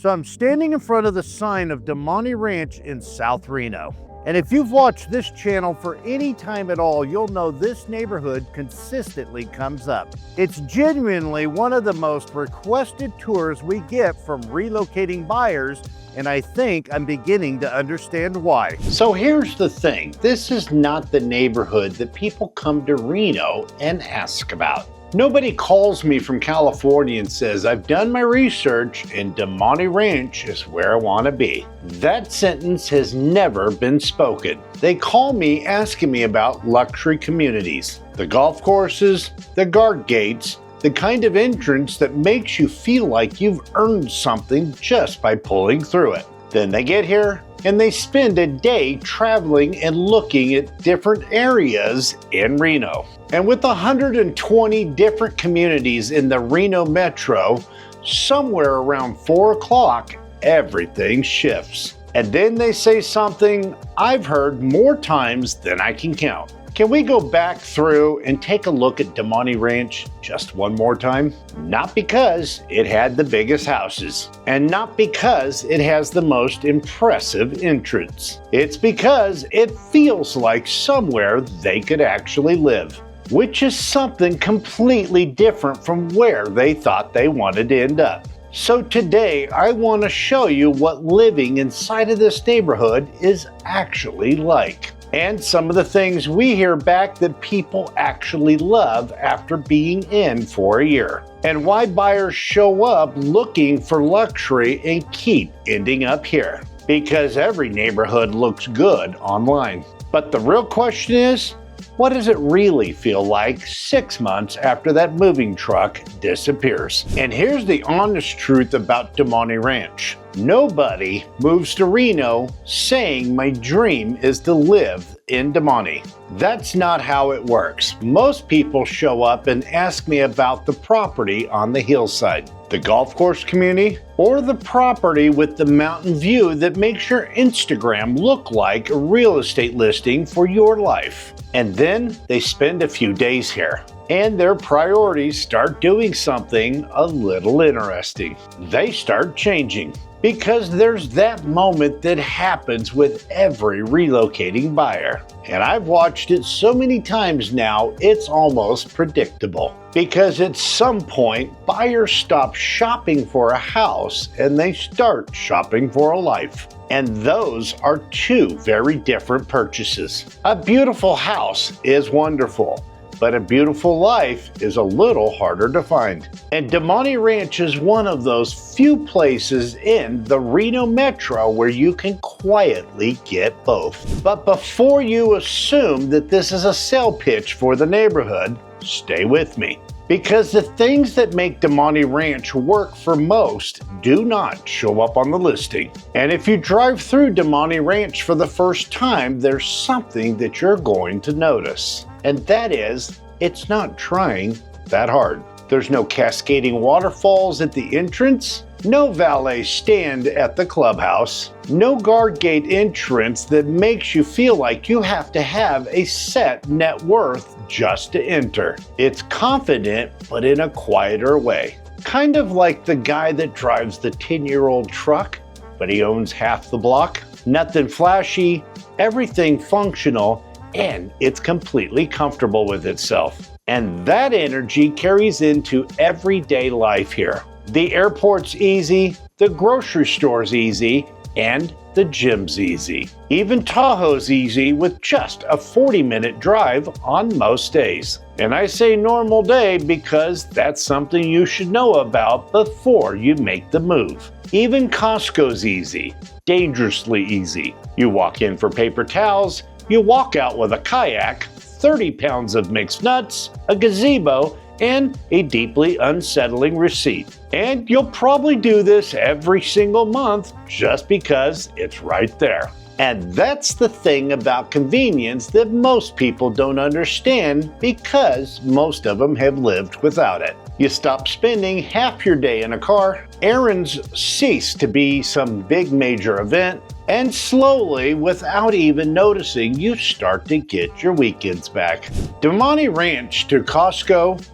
So I'm standing in front of the sign of Damonte Ranch in South Reno. And if you've watched this channel for any time at all, you'll know this neighborhood consistently comes up. It's genuinely one of the most requested tours we get from relocating buyers, and I think I'm beginning to understand why. So here's the thing, this is not the neighborhood that people come to Reno and ask about. Nobody calls me from California and says, I've done my research and Damonte Ranch is where I want to be. That sentence has never been spoken. They call me asking me about luxury communities, the golf courses, the guard gates, the kind of entrance that makes you feel like you've earned something just by pulling through it. Then they get here and they spend a day traveling and looking at different areas in Reno. And with 120 different communities in the Reno metro, somewhere around 4 o'clock, everything shifts. And then they say something I've heard more times than I can count. Can we go back through and take a look at Damonte Ranch just one more time? Not because it had the biggest houses, and not because it has the most impressive entrance. It's because it feels like somewhere they could actually live, which is something completely different from where they thought they wanted to end up. So today I want to show you what living inside of this neighborhood is actually like. And some of the things we hear back that people actually love after being in for a year. And why buyers show up looking for luxury and keep ending up here. Because every neighborhood looks good online. But the real question is, what does it really feel like 6 months after that moving truck disappears? And here's the honest truth about Damonte Ranch. Nobody moves to Reno saying my dream is to live in Damonte. That's not how it works. Most people show up and ask me about the property on the hillside, the golf course community, or the property with the mountain view that makes your Instagram look like a real estate listing for your life. And then they spend a few days here, and their priorities start doing something a little interesting. They start changing. Because there's that moment that happens with every relocating buyer. And I've watched it so many times now, it's almost predictable. Because at some point, buyers stop shopping for a house and they start shopping for a life. And those are two very different purchases. A beautiful house is wonderful, but a beautiful life is a little harder to find. And Damonte Ranch is one of those few places in the Reno metro where you can quietly get both. But before you assume that this is a sale pitch for the neighborhood, stay with me. Because the things that make Damonte Ranch work for most do not show up on the listing. And if you drive through Damonte Ranch for the first time, there's something that you're going to notice. And that is, it's not trying that hard. There's no cascading waterfalls at the entrance, no valet stand at the clubhouse, no guard gate entrance that makes you feel like you have to have a set net worth just to enter. It's confident, but in a quieter way. Kind of like the guy that drives the 10-year-old truck, but he owns half the block. Nothing flashy, everything functional, and it's completely comfortable with itself. And that energy carries into everyday life here. The airport's easy, the grocery store's easy, and the gym's easy. Even Tahoe's easy with just a 40-minute drive on most days. And I say normal day because that's something you should know about before you make the move. Even Costco's easy, dangerously easy. You walk in for paper towels, you walk out with a kayak, 30 pounds of mixed nuts, a gazebo, and a deeply unsettling receipt. And you'll probably do this every single month just because it's right there. And that's the thing about convenience that most people don't understand because most of them have lived without it. You stop spending half your day in a car, errands cease to be some big major event, and slowly, without even noticing, you start to get your weekends back. Damonte Ranch to Costco,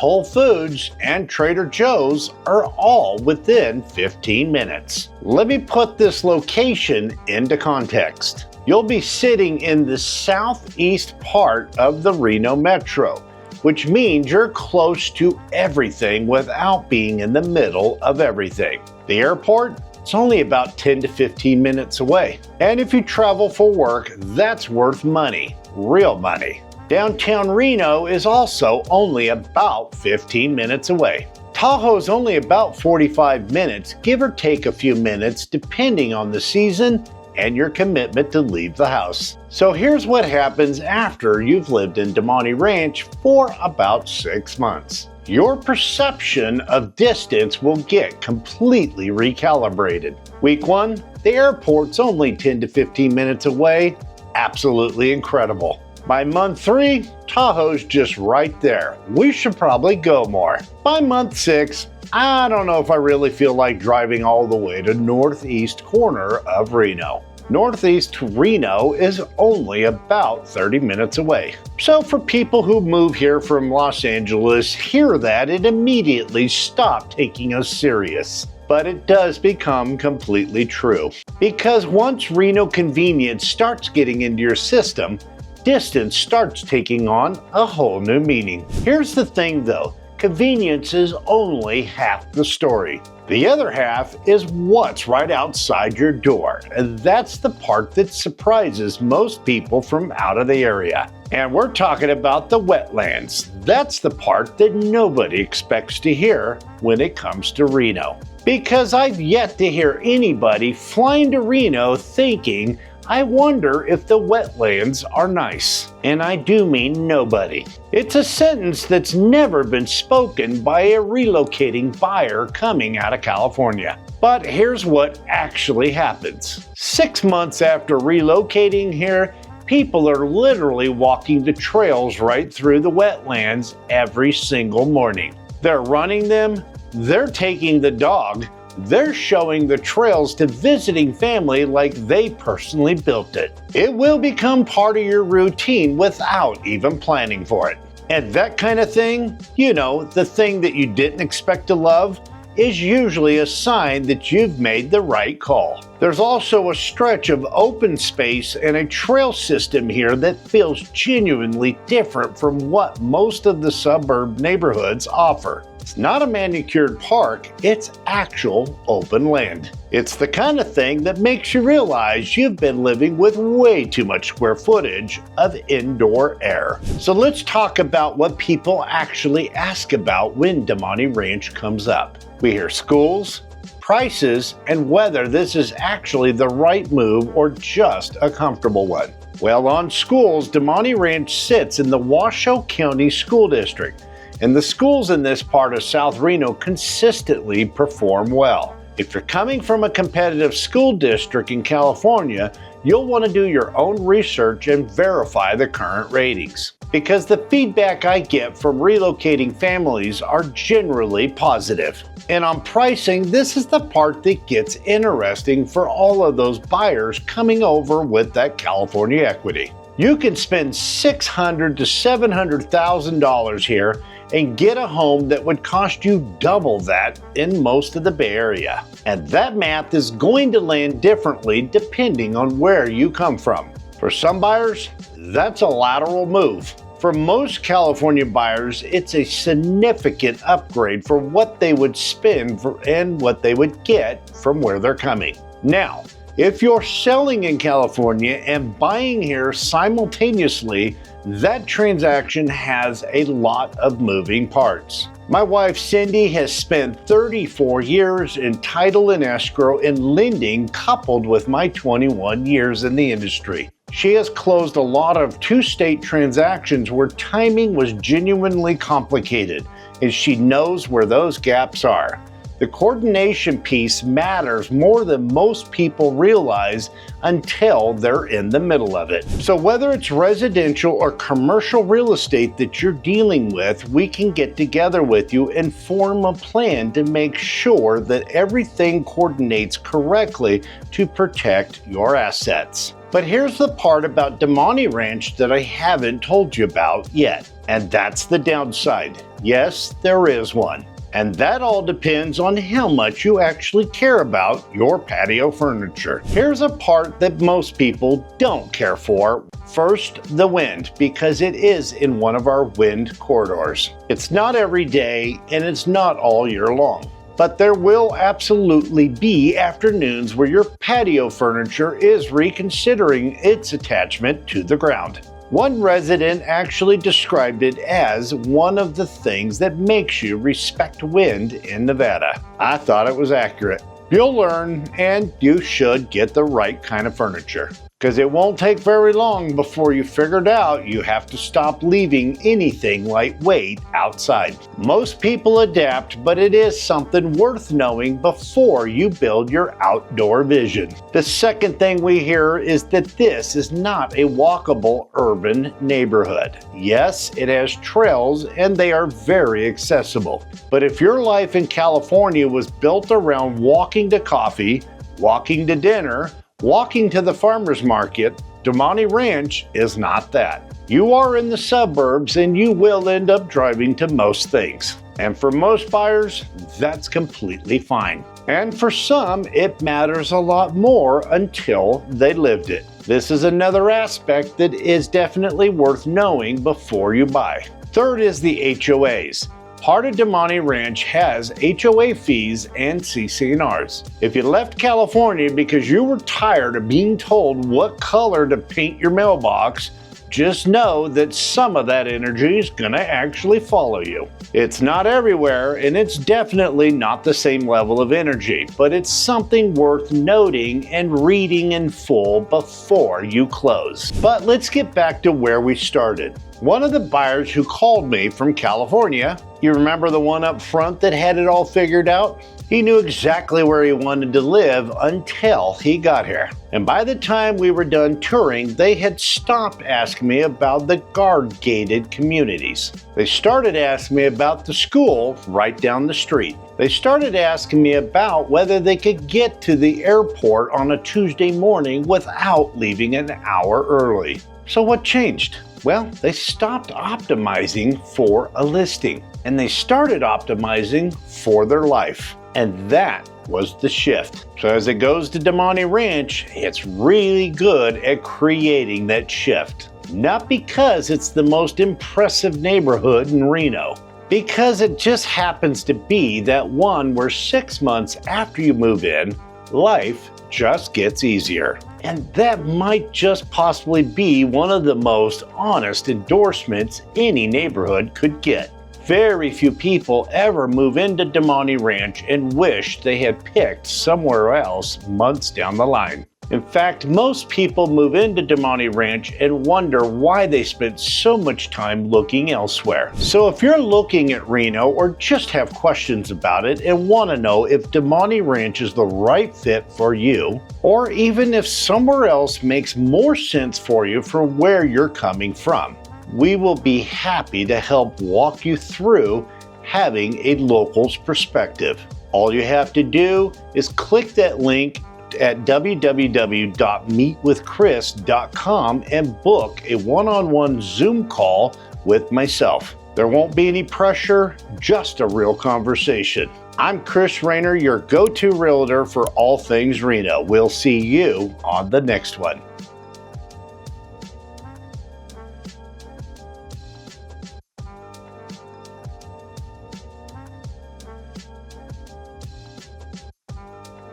Whole Foods, and Trader Joe's are all within 15 minutes. Let me put this location into context. You'll be sitting in the southeast part of the Reno Metro, which means you're close to everything without being in the middle of everything. The airport? It's only about 10 to 15 minutes away. And if you travel for work, that's worth money, real money. Downtown Reno is also only about 15 minutes away. Tahoe is only about 45 minutes, give or take a few minutes, depending on the season and your commitment to leave the house. So here's what happens after you've lived in Damonte Ranch for about 6 months. Your perception of distance will get completely recalibrated. Week 1, the airport's only 10 to 15 minutes away. Absolutely incredible. By month 3, Tahoe's just right there. We should probably go more. By month 6, I don't know if I really feel like driving all the way to northeast corner of Reno. Northeast Reno is only about 30 minutes away. So for people who move here from Los Angeles, hear that and immediately stop taking us serious. But it does become completely true. Because once Reno convenience starts getting into your system, distance starts taking on a whole new meaning. Here's the thing though, convenience is only half the story. The other half is what's right outside your door, and that's the part that surprises most people from out of the area. And we're talking about the wetlands. That's the part that nobody expects to hear when it comes to Reno. Because I've yet to hear anybody flying to Reno thinking, I wonder if the wetlands are nice. And I do mean nobody. It's a sentence that's never been spoken by a relocating buyer coming out of California. But here's what actually happens. 6 months after relocating here, people are literally walking the trails right through the wetlands every single morning. They're running them, they're taking the dog, they're showing the trails to visiting family like they personally built it. It will become part of your routine without even planning for it. And that kind of thing, you know, the thing that you didn't expect to love, is usually a sign that you've made the right call. There's also a stretch of open space and a trail system here that feels genuinely different from what most of the suburb neighborhoods offer. It's not a manicured park, it's actual open land. It's the kind of thing that makes you realize you've been living with way too much square footage of indoor air. So let's talk about what people actually ask about when Damonte Ranch comes up. We hear schools, prices, and whether this is actually the right move or just a comfortable one. Well, on schools, Damonte Ranch sits in the Washoe County School District, and the schools in this part of South Reno consistently perform well. If you're coming from a competitive school district in California, you'll want to do your own research and verify the current ratings. Because the feedback I get from relocating families are generally positive. And on pricing, this is the part that gets interesting for all of those buyers coming over with that California equity. You can spend $600,000 to $700,000 here and get a home that would cost you double that in most of the Bay Area. And that math is going to land differently depending on where you come from. For some buyers, that's a lateral move. For most California buyers, it's a significant upgrade for what they would spend and what they would get from where they're coming. Now, if you're selling in California and buying here simultaneously, that transaction has a lot of moving parts. My wife Cindy has spent 34 years in title and escrow and lending, coupled with my 21 years in the industry. She has closed a lot of two-state transactions where timing was genuinely complicated, and she knows where those gaps are. The coordination piece matters more than most people realize until they're in the middle of it. So whether it's residential or commercial real estate that you're dealing with, we can get together with you and form a plan to make sure that everything coordinates correctly to protect your assets. But here's the part about Damonte Ranch that I haven't told you about yet, and that's the downside. Yes, there is one. And that all depends on how much you actually care about your patio furniture. Here's a part that most people don't care for. First, the wind, because it is in one of our wind corridors. It's not every day and it's not all year long. But there will absolutely be afternoons where your patio furniture is reconsidering its attachment to the ground. One resident actually described it as one of the things that makes you respect wind in Nevada. I thought it was accurate. You'll learn, and you should get the right kind of furniture, because it won't take very long before you figured out you have to stop leaving anything lightweight outside. Most people adapt, but it is something worth knowing before you build your outdoor vision. The second thing we hear is that this is not a walkable urban neighborhood. Yes, it has trails and they are very accessible. But if your life in California was built around walking to coffee, walking to dinner, walking to the farmer's market, Damonte Ranch is not that. You are in the suburbs and you will end up driving to most things. And for most buyers, that's completely fine. And for some, it matters a lot more until they lived it. This is another aspect that is definitely worth knowing before you buy. Third is the HOAs. Part of Damonte Ranch has HOA fees and CC&Rs. If you left California because you were tired of being told what color to paint your mailbox, just know that some of that energy is gonna actually follow you. It's not everywhere, and it's definitely not the same level of energy, but it's something worth noting and reading in full before you close. But let's get back to where we started. One of the buyers who called me from California, you remember the one up front that had it all figured out? He knew exactly where he wanted to live until he got here. And by the time we were done touring, they had stopped asking me about the guard-gated communities. They started asking me about the school right down the street. They started asking me about whether they could get to the airport on a Tuesday morning without leaving an hour early. So what changed? Well, they stopped optimizing for a listing and they started optimizing for their life. And that was the shift. So as it goes to Damonte Ranch, it's really good at creating that shift. Not because it's the most impressive neighborhood in Reno, because it just happens to be that one where 6 months after you move in, life just gets easier. And that might just possibly be one of the most honest endorsements any neighborhood could get. Very few people ever move into Damonte Ranch and wish they had picked somewhere else months down the line. In fact, most people move into Damonte Ranch and wonder why they spent so much time looking elsewhere. So if you're looking at Reno or just have questions about it and want to know if Damonte Ranch is the right fit for you, or even if somewhere else makes more sense for you from where you're coming from, we will be happy to help walk you through having a local's perspective. All you have to do is click that link at www.meetwithchris.com and book a one-on-one Zoom call with myself. There won't be any pressure, just a real conversation. I'm Chris Rayner, your go-to realtor for all things Reno. We'll see you on the next one.